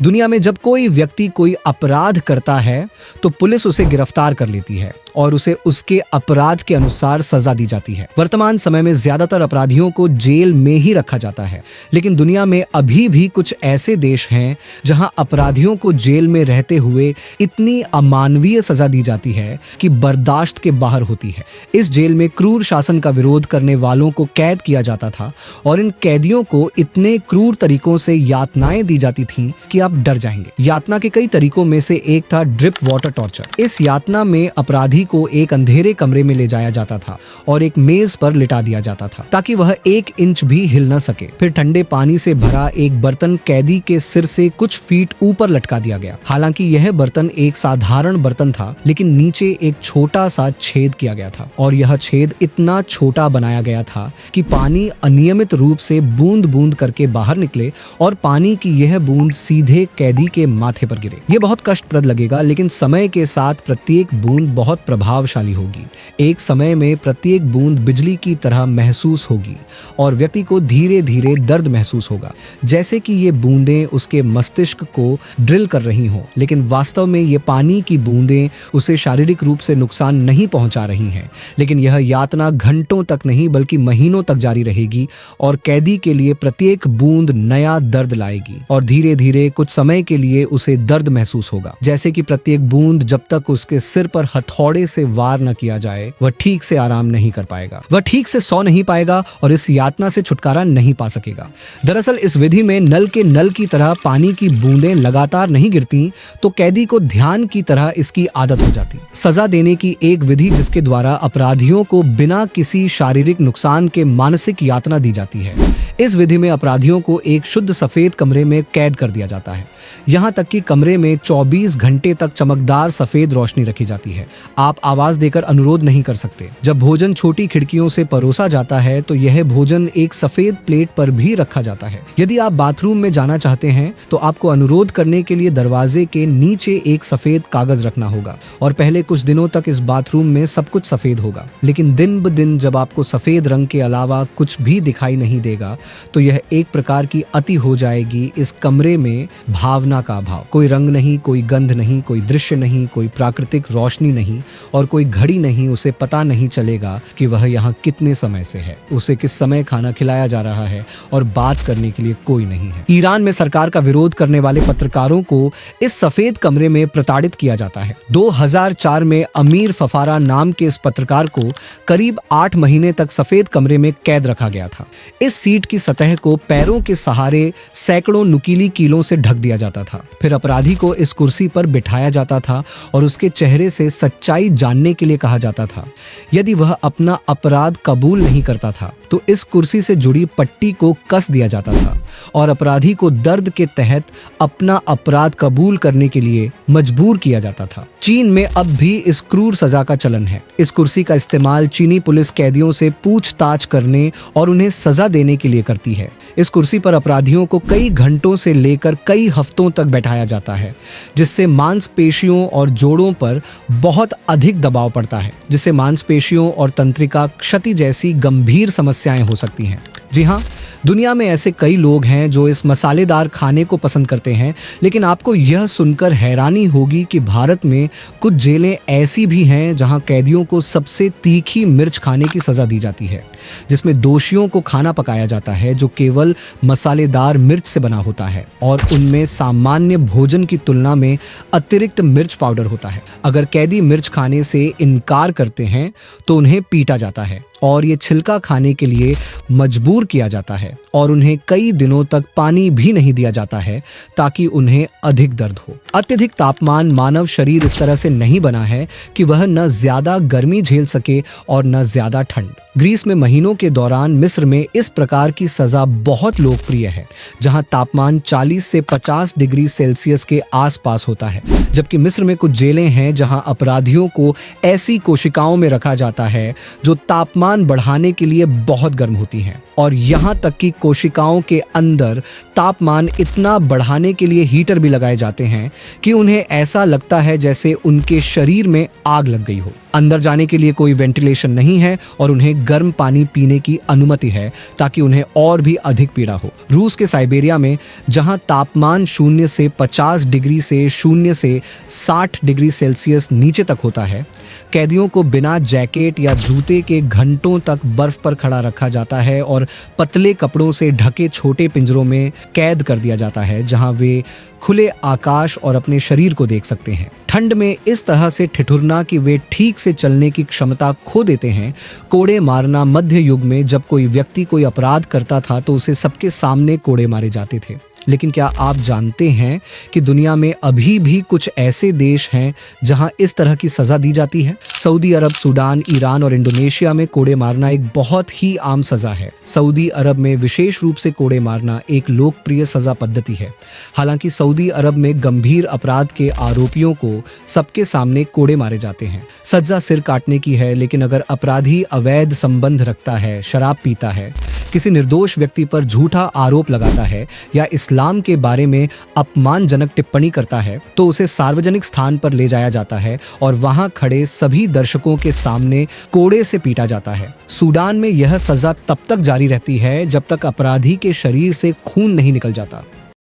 दुनिया में जब कोई व्यक्ति कोई अपराध करता है तो पुलिस उसे गिरफ्तार कर लेती है और उसे उसके अपराध के अनुसार सजा दी जाती है। वर्तमान समय में ज्यादातर अपराधियों को जेल में ही रखा जाता है, लेकिन दुनिया में अभी भी कुछ ऐसे देश हैं जहां अपराधियों को जेल में रहते हुए इतनी अमानवीय सजा दी जाती है कि बर्दाश्त के बाहर होती है। इस जेल में क्रूर शासन का विरोध करने वालों को कैद किया जाता था और इन कैदियों को इतने क्रूर तरीकों से यातनाएं दी जाती थीं कि आप डर जाएंगे। यातना के कई तरीकों में से एक था ड्रिप वाटर टॉर्चर। इस यातना में अपराधी को एक अंधेरे कमरे में ले जाया जाता था और एक मेज पर लिटा दिया जाता था ताकि वह 1 इंच भी हिल न सके। फिर ठंडे पानी से भरा एक बर्तन कैदी के सिर से कुछ फीट ऊपर लटका दिया गया। हालांकि यह बर्तन एक साधारण बर्तन था, लेकिन नीचे एक छोटा सा छेद किया गया था और यह छेद इतना छोटा बनाया गया था कि पानी अनियमित रूप से बूंद बूंद करके बाहर निकले और पानी की यह बूंद सीधे कैदी के माथे पर गिरे। यह बहुत कष्टप्रद लगेगा, लेकिन समय के साथ प्रत्येक बूंद बहुत प्रभावशाली होगी। एक समय में प्रत्येक बूंद बिजली की तरह महसूस होगी और व्यक्ति को धीरे धीरे दर्द महसूस होगा, जैसे कि ये बूंदें उसके मस्तिष्क को ड्रिल कर रही हों। लेकिन वास्तव में ये पानी की बूंदें उसे शारीरिक रूप से नुकसान नहीं पहुंचा रही हैं। लेकिन यह यातना घंटों तक नहीं बल्कि महीनों तक जारी रहेगी और कैदी के लिए प्रत्येक बूंद नया दर्द लाएगी और धीरे धीरे कुछ समय के लिए उसे दर्द महसूस होगा, जैसे कि प्रत्येक बूंद जब तक उसके सिर पर हथौड़े से वार न किया जाए वह ठीक से आराम नहीं कर पाएगा, वह ठीक से सो नहीं पाएगा और इस यातना से छुटकारा नहीं पा सकेगा। दरअसल इस विधि में नल के नल की तरह पानी की बूंदें लगातार नहीं गिरती तो कैदी को ध्यान की तरह इसकी आदत हो जाती। सजा देने की एक विधि जिसके द्वारा अपराधियों को बिना किसी शारीरिक नुकसान के मानसिक यातना दी जाती है। इस विधि में अपराधियों को एक शुद्ध सफेद कमरे में कैद कर दिया जाता है। यहाँ तक कि कमरे में 24 घंटे तक चमकदार सफेद रोशनी रखी जाती है। आप आवाज देकर अनुरोध नहीं कर सकते। जब भोजन छोटी खिड़कियों से परोसा जाता है तो यह भोजन एक सफेद प्लेट पर भी रखा जाता है। यदि आप बाथरूम में जाना चाहते हैं तो आपको अनुरोध करने के लिए दरवाजे के नीचे एक सफेद कागज रखना होगा और पहले कुछ दिनों तक इस बाथरूम में सब कुछ सफेद होगा। लेकिन दिन ब दिन जब आपको सफेद रंग के अलावा कुछ भी दिखाई नहीं देगा तो यह एक प्रकार की अति हो जाएगी। इस कमरे में भावना का अभाव, कोई रंग नहीं, कोई गंध नहीं, कोई दृश्य नहीं, कोई प्राकृतिक रोशनी नहीं और कोई घड़ी नहीं। उसे पता नहीं चलेगा कि वह यहाँ कितने समय से है, उसे किस समय खाना खिलाया जा रहा है और बात करने के लिए कोई नहीं है। ईरान में सरकार का विरोध करने वाले पत्रकारों को इस सफेद कमरे में प्रताड़ित किया जाता है। 2004 में अमीर फफारा नाम के इस पत्रकार को करीब 8 महीने तक सफेद कमरे में कैद रखा गया था। इस सीट की सतह को पैरों के सहारे सैकड़ों नुकीली कीलों से ढक दिया जाता था। फिर अपराधी को इस कुर्सी पर बिठाया जाता था और उसके चेहरे से सच्चाई जानने के लिए कहा जाता था। यदि वह अपना अपराध कबूल नहीं करता था तो इस कुर्सी से जुड़ी पट्टी को कस दिया जाता था और अपराधी को दर्द के तहत अपना अपराध कबूल करने के लिए मजबूर किया जाता था। चीन में अब भी इस क्रूर सजा का चलन है। इस कुर्सी का इस्तेमाल चीनी पुलिस कैदियों से पूछताछ करने और उन्हें सजा देने के लिए करती है। इस कुर्सी पर अपराधियों को कई घंटों से लेकर कई हफ्तों तक बैठाया जाता है, जिससे मांसपेशियों और जोड़ों पर बहुत अधिक दबाव पड़ता है, जिससे मांसपेशियों और तंत्रिका क्षति जैसी गंभीर समस्याएं हो सकती हैं। जी हाँ, दुनिया में ऐसे कई लोग हैं जो इस मसालेदार खाने को पसंद करते हैं, लेकिन आपको यह सुनकर हैरानी होगी कि भारत में कुछ जेलें ऐसी भी हैं जहां कैदियों को सबसे तीखी मिर्च खाने की सजा दी जाती है, जिसमें दोषियों को खाना पकाया जाता है जो केवल मसालेदार मिर्च से बना होता है और उनमें सामान्य भोजन की तुलना में अतिरिक्त मिर्च पाउडर होता है। अगर कैदी मिर्च खाने से इनकार करते हैं तो उन्हें पीटा जाता है और ये छिलका खाने के लिए मजबूर किया जाता है और उन्हें कई दिनों तक पानी भी नहीं दिया जाता है ताकि उन्हें अधिक दर्द हो। अत्यधिक तापमान, मानव शरीर इस तरह से नहीं बना है कि वह न ज्यादा गर्मी झेल सके और न ज्यादा ठंड। ग्रीस में महीनों के दौरान मिस्र में इस प्रकार की सजा बहुत लोकप्रिय है, जहां तापमान 40 से 50 डिग्री सेल्सियस के आसपास होता है। जबकि मिस्र में कुछ जेलें हैं जहां अपराधियों को ऐसी कोशिकाओं में रखा जाता है जो तापमान बढ़ाने के लिए बहुत गर्म होती हैं और यहां तक कि कोशिकाओं के अंदर तापमान इतना बढ़ाने के लिए हीटर भी लगाए जाते हैं कि उन्हें ऐसा लगता है जैसे उनके शरीर में आग लग गई हो। अंदर जाने के लिए कोई वेंटिलेशन नहीं है और उन्हें गर्म पानी पीने की अनुमति है ताकि उन्हें और भी अधिक पीड़ा हो। रूस के साइबेरिया में जहां तापमान 0 से 50 डिग्री से 0 से 60 डिग्री सेल्सियस नीचे तक होता है, कैदियों को बिना जैकेट या जूते के घंटों तक बर्फ पर खड़ा रखा जाता है और पतले कपड़ों से ढके छोटे पिंजरों में कैद कर दिया जाता है, जहां वे खुले आकाश और अपने शरीर को देख सकते हैं। ठंड में इस तरह से ठिठुरना कि वे ठीक से चलने की क्षमता खो देते हैं। कोड़े मारना मध्य युग में जब कोई व्यक्ति कोई अपराध करता था तो उसे सबके सामने कोड़े मारे जाते थे। लेकिन क्या आप जानते हैं कि दुनिया में अभी भी कुछ ऐसे देश हैं जहां इस तरह की सजा दी जाती है? सऊदी अरब, सूडान, ईरान और इंडोनेशिया में कोड़े मारना एक बहुत ही आम सजा है। सऊदी अरब में विशेष रूप से कोड़े मारना एक लोकप्रिय सजा पद्धति है। हालांकि सऊदी अरब में गंभीर अपराध के आरोपियों को सबके सामने कोड़े मारे जाते हैं। सजा सिर काटने की है, लेकिन अगर अपराधी अवैध संबंध रखता है, शराब पीता है, किसी निर्दोष व्यक्ति पर झूठा आरोप लगाता है या इस्लाम के बारे में अपमानजनक टिप्पणी करता है तो उसे सार्वजनिक स्थान पर ले जाया जाता है और वहां खड़े सभी दर्शकों के सामने कोड़े से पीटा जाता है। सूडान में यह सजा तब तक जारी रहती है जब तक अपराधी के शरीर से खून नहीं निकल जाता।